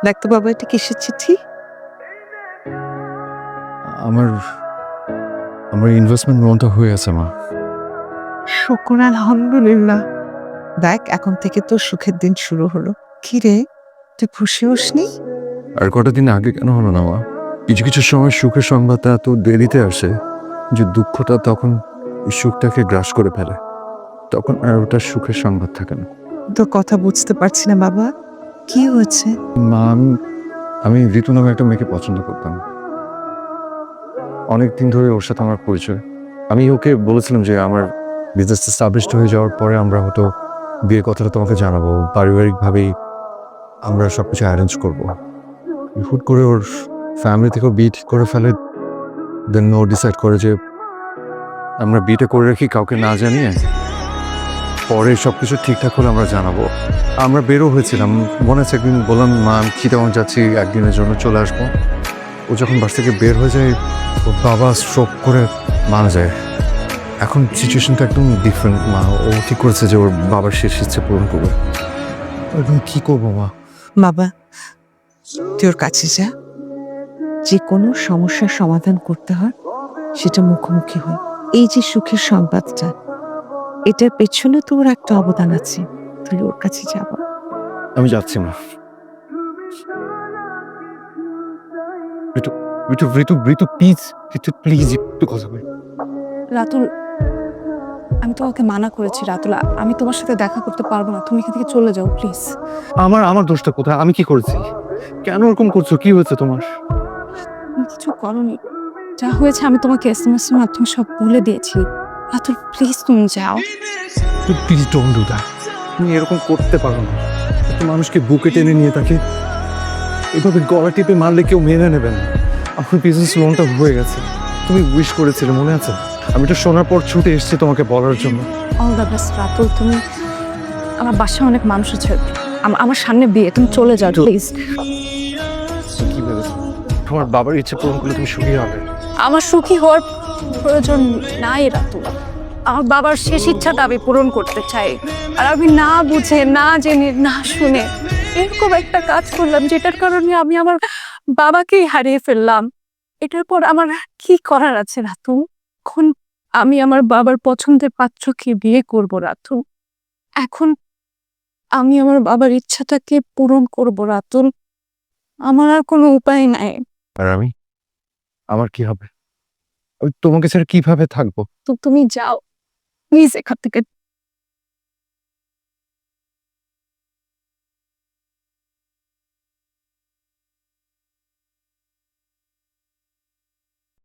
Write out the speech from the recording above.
দেখতো বাবা, এটা কিসের চিঠি? আমার আমার ইনভেস্টমেন্ট লোনটা হয়ে আছে মা। শুকর আলহামদুলিল্লাহ। দেখ, এখন থেকে তোর সুখের দিন শুরু হলো। কি রে, তুই খুশি হসনি? আর কটা দিন আগে কেন হলো না মা? কিছু কিছু সময় সুখের সংবাদটা এত দেরিতে আসে যে দুঃখটা তখন এই সুখটাকে গ্রাস করে ফেলে। তখন আর ওটা সুখের সংবাদ থাকে না। তোর কথা বুঝতে পারছি না বাবা, কি হয়েছে? মা, আমি ঋতু নামে একটা মেয়েকে পছন্দ করতাম। অনেকদিন ধরে ওর সাথে আমার পরিচয়। আমি ওকে বলেছিলাম যে আমার বিজনেস এস্টাবলিশড হয়ে যাওয়ার পরে আমরা হয়তো বিয়ের কথাটা তোমাকে জানাবো, পারিবারিকভাবেই আমরা সবকিছু অ্যারেঞ্জ করবো। হুট করে ওর ফ্যামিলি থেকেও বিয়ে ঠিক করে ফেলে। দেন ও ডিসাইড করে যে আমরা বিয়েটা করে রাখি কাউকে না জানিয়ে, পরে সবকিছু ঠিকঠাক হলে আমরা জানাবো। আমরা বেরো হয়েছিলাম, মনে আছে একদিন বললাম মা আমি চিটাগং যাচ্ছি, একদিনের জন্য চলে আসবো। ও যখন বাস থেকে বের হয়ে যায় ওর বাবা স্ট্রোক করে মারা যায়। এখন সিচুয়েশনটা একদম ডিফারেন্ট মা। ও ঠিক করেছে যে ওর বাবার শেষ ইচ্ছে পূরণ করবে। এখন কি করবো মা? বাবা, তুই ওর কাছে যা। যে কোনো সমস্যার সমাধান করতে হয় সেটা মুখোমুখি হয়। এই যে সুখের সংবাদটা, এটার পেছনে তোর একটা অবদান আছে। তুই ওর কাছে যাবা। আমি যাচ্ছি মা। ঋতু, ঋতু, ঋতু, ঋতু প্লিজ, ঋতু প্লিজ একটু কথা বল। রাতুল, আমি তোমাকে মানা করেছি রাতুল, আমি তোমার সাথে দেখা করতে পারবো না, তুমি এখান থেকে চলে যাও প্লিজ। আমার দোষটা কোথায়? আমি কি করেছি? কেন এরকম করছো? কি হয়েছে তোমার? তুমি কিছু করোনি, যা হয়েছে আমি তোমাকে SMS এর মাধ্যমে সব বলে দিয়েছি। রাতুল প্লিজ তুমি যাও। Please don't do that. তুমি এরকম করতে পারো না। একটা মানুষকে বুকে টেনে নিয়ে তাকে এভাবে গলা টিপে মারলে কেউ মেনে নেবে না। আমার বিজনেস লোনটা হয়ে গেছে, তুমি উইশ করেছিলে মনে আছে? আমি তো শোনার পর ছুটে এসেছি তোমাকে বলার জন্য। অল দ্য বেস্ট রাতুল, তুমি, আমার বাসায় অনেক মানুষ আছে, আমার সামনে বিয়ে, তুমি চলে যাও প্লিজ। কি ভেবেছো তোমার বাবার ইচ্ছে পূরণ করলে তুমি সুখী হবে? আমার সুখী হওয়ার প্রয়োজন নাই রাতুল, আমার বাবার শেষ ইচ্ছাটা আমি পূরণ করতে চাই। আর আমি না বুঝে, না জেনে, না শুনে এরকম একটা কাজ করলাম যেটার কারণে আমি আমার বাবাকেই হারিয়ে ফেললাম। এটার পর আমার কি করার আছে রাতুল? এখন আমি আমার বাবার পছন্দের পাত্রকে বিয়ে করব রাতুল। এখন আমি আমার বাবার ইচ্ছাটাকে পূরণ করব রাতুল। আমার আর কোনো উপায় নাই। আর আমার কি হবে? আমি তোমাকে ছাড়া কিভাবে থাকবো? তো তুমি যাও প্লিজ এখান থেকে